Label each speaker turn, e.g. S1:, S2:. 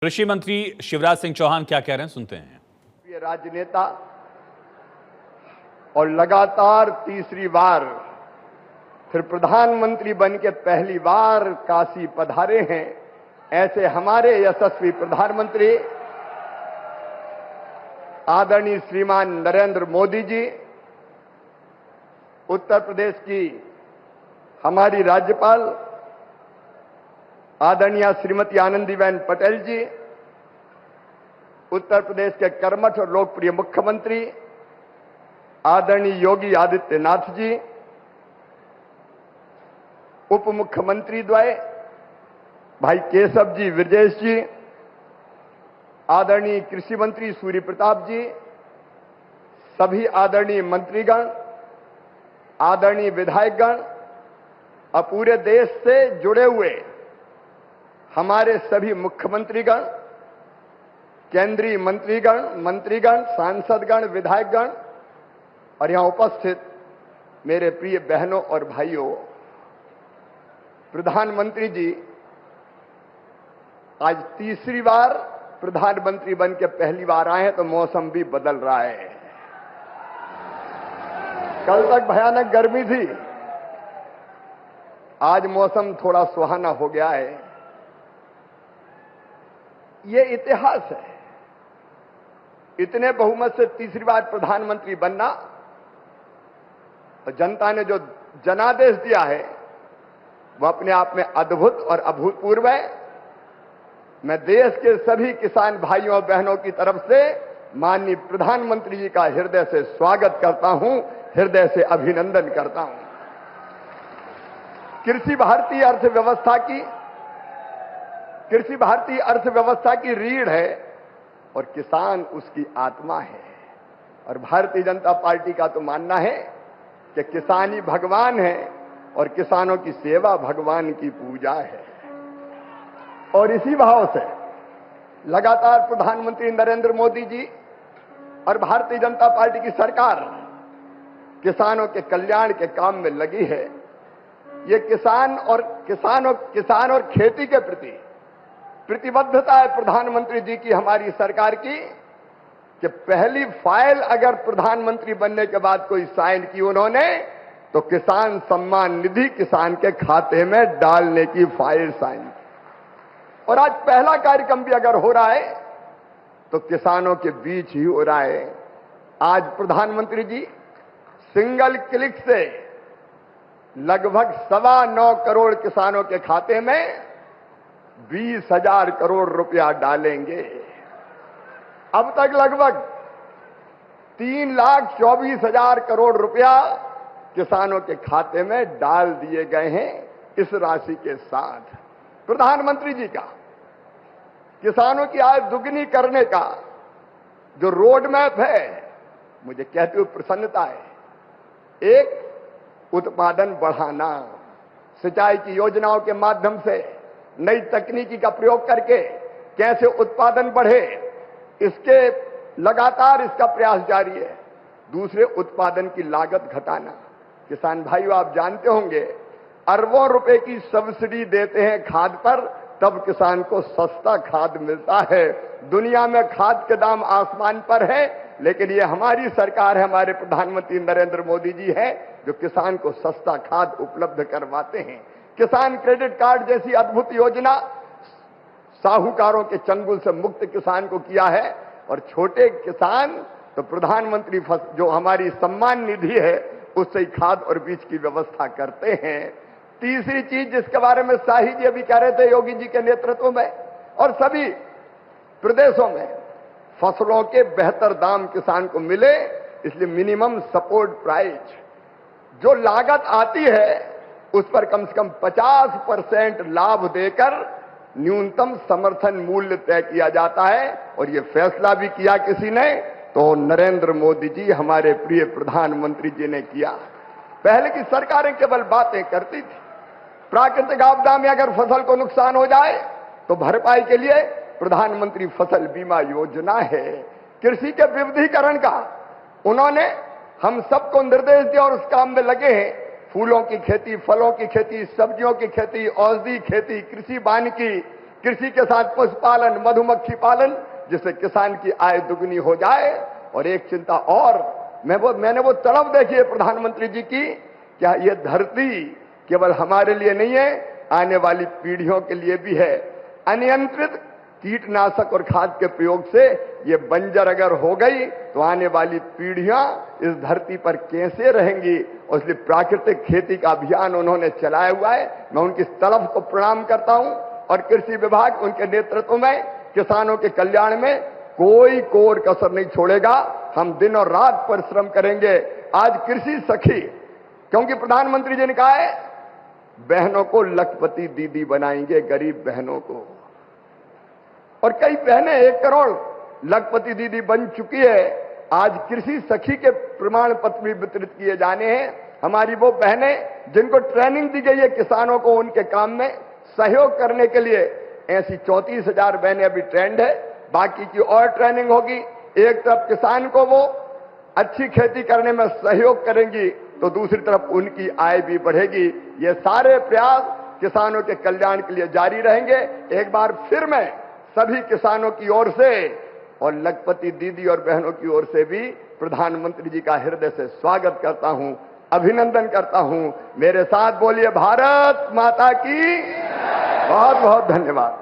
S1: कृषि मंत्री शिवराज सिंह चौहान क्या कह रहे हैं, सुनते हैं।
S2: ये राजनेता और लगातार तीसरी बार फिर प्रधानमंत्री बन के पहली बार काशी पधारे हैं, ऐसे हमारे यशस्वी प्रधानमंत्री आदरणीय श्रीमान नरेंद्र मोदी जी, उत्तर प्रदेश की हमारी राज्यपाल आदरणीय श्रीमती आनंदीबेन पटेल जी, उत्तर प्रदेश के कर्मठ और लोकप्रिय मुख्यमंत्री आदरणीय योगी आदित्यनाथ जी, उप मुख्यमंत्री द्वय भाई केशव जी विरजेश जी, आदरणीय कृषि मंत्री सूर्य प्रताप जी, सभी आदरणीय मंत्रीगण, आदरणीय विधायकगण, और पूरे देश से जुड़े हुए हमारे सभी मुख्यमंत्रीगण, केंद्रीय मंत्रीगण, सांसदगण, विधायकगण और यहां उपस्थित मेरे प्रिय बहनों और भाइयों, प्रधानमंत्री जी आज तीसरी बार प्रधानमंत्री बन के पहली बार आए हैं, तो मौसम भी बदल रहा है। कल तक भयानक गर्मी थी, आज मौसम थोड़ा सुहाना हो गया है। ये इतिहास है, इतने बहुमत से तीसरी बार प्रधानमंत्री बनना, और जनता ने जो जनादेश दिया है वह अपने आप में अद्भुत और अभूतपूर्व है। मैं देश के सभी किसान भाइयों और बहनों की तरफ से माननीय प्रधानमंत्री जी का हृदय से स्वागत करता हूं, हृदय से अभिनंदन करता हूं। कृषि भारतीय अर्थव्यवस्था की रीढ़ है और किसान उसकी आत्मा है। और भारतीय जनता पार्टी का तो मानना है कि किसान ही भगवान है और किसानों की सेवा भगवान की पूजा है। और इसी भाव से लगातार प्रधानमंत्री नरेंद्र मोदी जी और भारतीय जनता पार्टी की सरकार किसानों के कल्याण के काम में लगी है। ये किसान और खेती के प्रति प्रतिबद्धता है प्रधानमंत्री जी की, हमारी सरकार की, कि पहली फाइल अगर प्रधानमंत्री बनने के बाद कोई साइन की उन्होंने, तो किसान सम्मान निधि किसान के खाते में डालने की फाइल साइन की। और आज पहला कार्यक्रम भी अगर हो रहा है तो किसानों के बीच ही हो रहा है। आज प्रधानमंत्री जी सिंगल क्लिक से लगभग 9.25 करोड़ किसानों के खाते में 20,000 करोड़ रुपया डालेंगे। अब तक लगभग 3,24,000 करोड़ रुपया किसानों के खाते में डाल दिए गए हैं। इस राशि के साथ प्रधानमंत्री जी का किसानों की आय दुगनी करने का जो रोड मैप है, मुझे कहते हुए प्रसन्नता है। एक, उत्पादन बढ़ाना, सिंचाई की योजनाओं के माध्यम से नई तकनीकी का प्रयोग करके कैसे उत्पादन बढ़े, इसके लगातार इसका प्रयास जारी है। दूसरे, उत्पादन की लागत घटाना। किसान भाइयों, आप जानते होंगे अरबों रुपए की सब्सिडी देते हैं खाद पर, तब किसान को सस्ता खाद मिलता है। दुनिया में खाद के दाम आसमान पर है, लेकिन ये हमारी सरकार है, हमारे प्रधानमंत्री नरेंद्र मोदी जी है, जो किसान को सस्ता खाद उपलब्ध करवाते हैं। किसान क्रेडिट कार्ड जैसी अद्भुत योजना साहूकारों के चंगुल से मुक्त किसान को किया है। और छोटे किसान तो प्रधानमंत्री जो हमारी सम्मान निधि है उससे ही खाद और बीज की व्यवस्था करते हैं। तीसरी चीज जिसके बारे में शाही जी अभी कह रहे थे, योगी जी के नेतृत्व में और सभी प्रदेशों में फसलों के बेहतर दाम किसान को मिले, इसलिए मिनिमम सपोर्ट प्राइस जो लागत आती है उस पर कम से कम 50% लाभ देकर न्यूनतम समर्थन मूल्य तय किया जाता है। और यह फैसला भी किया किसी ने, तो नरेंद्र मोदी जी हमारे प्रिय प्रधानमंत्री जी ने किया। पहले की सरकारें केवल बातें करती थी। प्राकृतिक आपदा में अगर फसल को नुकसान हो जाए तो भरपाई के लिए प्रधानमंत्री फसल बीमा योजना है। कृषि के विविधीकरण का उन्होंने हम सबको निर्देश दिया और उस काम में लगे हैं। फूलों की खेती, फलों की खेती, सब्जियों की खेती, औषधि खेती, कृषि वानिकी, कृषि के साथ पशुपालन, मधुमक्खी पालन, जिससे किसान की आय दुगनी हो जाए। और एक चिंता और, मैंने वो तड़प देखी है प्रधानमंत्री जी की, क्या ये धरती केवल हमारे लिए नहीं है, आने वाली पीढ़ियों के लिए भी है। अनियंत्रित कीटनाशक और खाद के प्रयोग से ये बंजर अगर हो गई तो आने वाली पीढ़ियां इस धरती पर कैसे रहेंगी। और इसलिए प्राकृतिक खेती का अभियान उन्होंने चलाया हुआ है। मैं उनकी तलब को प्रणाम करता हूं और कृषि विभाग उनके नेतृत्व में किसानों के कल्याण में कोई कोर कसर नहीं छोड़ेगा। हम दिन और रात परिश्रम करेंगे। आज कृषि सखी, क्योंकि प्रधानमंत्री जी ने कहा है बहनों को लखपति दीदी बनाएंगे, गरीब बहनों को। और कई बहनें 1 करोड़ लखपति दीदी बन चुकी है। आज कृषि सखी के प्रमाण पत्र भी वितरित किए जाने हैं। हमारी वो बहनें जिनको ट्रेनिंग दी गई है किसानों को उनके काम में सहयोग करने के लिए, ऐसी 34,000 बहनें अभी ट्रेंड है। बाकी की और ट्रेनिंग होगी। एक तरफ किसान को वो अच्छी खेती करने में सहयोग करेंगी तो दूसरी तरफ उनकी आय भी बढ़ेगी। ये सारे प्रयास किसानों के कल्याण के लिए जारी रहेंगे। एक बार फिर मैं सभी किसानों की ओर से और लखपति दीदी और बहनों की ओर से भी प्रधानमंत्री जी का हृदय से स्वागत करता हूं, अभिनंदन करता हूं। मेरे साथ बोलिए भारत माता की। बहुत बहुत धन्यवाद।